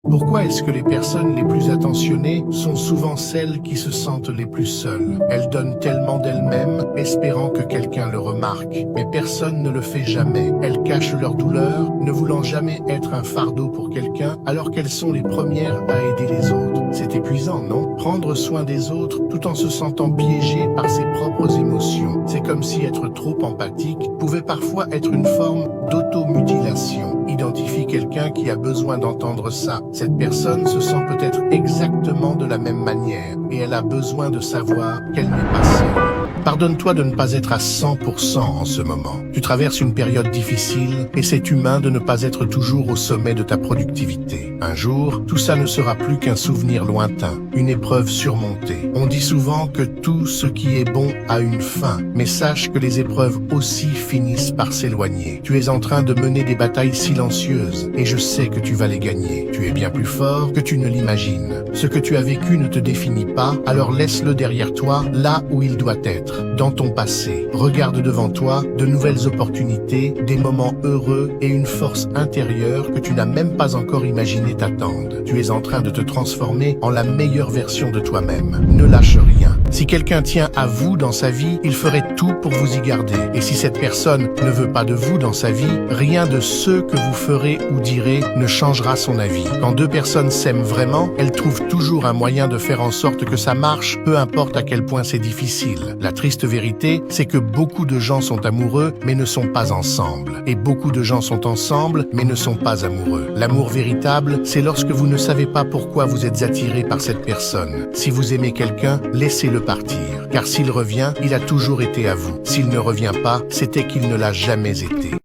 Pourquoi est-ce que les personnes les plus attentionnées sont souvent celles qui se sentent les plus seules? Elles donnent tellement d'elles-mêmes, espérant que quelqu'un le remarque. Mais personne ne le fait jamais. Elles cachent leur douleur, ne voulant jamais être un fardeau pour quelqu'un, alors qu'elles sont les premières à aider les autres. C'est épuisant, non? Prendre soin des autres tout en se sentant piégé par ses propres émotions. C'est comme si être trop empathique pouvait parfois être une forme d'automutilation. Identifie quelqu'un qui a besoin d'entendre ça. Cette personne se sent peut-être exactement de la même manière et elle a besoin de savoir qu'elle n'est pas seule. Pardonne-toi de ne pas être à 100% en ce moment. Tu traverses une période difficile et c'est humain de ne pas être toujours au sommet de ta productivité. Un jour, tout ça ne sera plus qu'un souvenir lointain, une épreuve surmontée. On dit souvent que tout ce qui est bon a une fin, mais sache que les épreuves aussi finissent par s'éloigner. Tu es en train de mener des batailles silencieuses et je sais que tu vas les gagner. Tu es bien plus fort que tu ne l'imagines. Ce que tu as vécu ne te définit pas, alors laisse-le derrière toi, là où il doit être. Dans ton passé, regarde devant toi de nouvelles opportunités, des moments heureux et une force intérieure que tu n'as même pas encore imaginé t'attendre. Tu es en train de te transformer en la meilleure version de toi-même. Ne lâche rien. Si quelqu'un tient à vous dans sa vie, il ferait tout pour vous y garder. Et si cette personne ne veut pas de vous dans sa vie, rien de ce que vous ferez ou direz ne changera son avis. Quand deux personnes s'aiment vraiment, elles trouvent toujours un moyen de faire en sorte que ça marche, peu importe à quel point c'est difficile. La triste vérité, c'est que beaucoup de gens sont amoureux, mais ne sont pas ensemble. Et beaucoup de gens sont ensemble, mais ne sont pas amoureux. L'amour véritable, c'est lorsque vous ne savez pas pourquoi vous êtes attiré par cette personne. Si vous aimez quelqu'un, laissez-le partir. Car s'il revient, il a toujours été à vous. S'il ne revient pas, c'était qu'il ne l'a jamais été.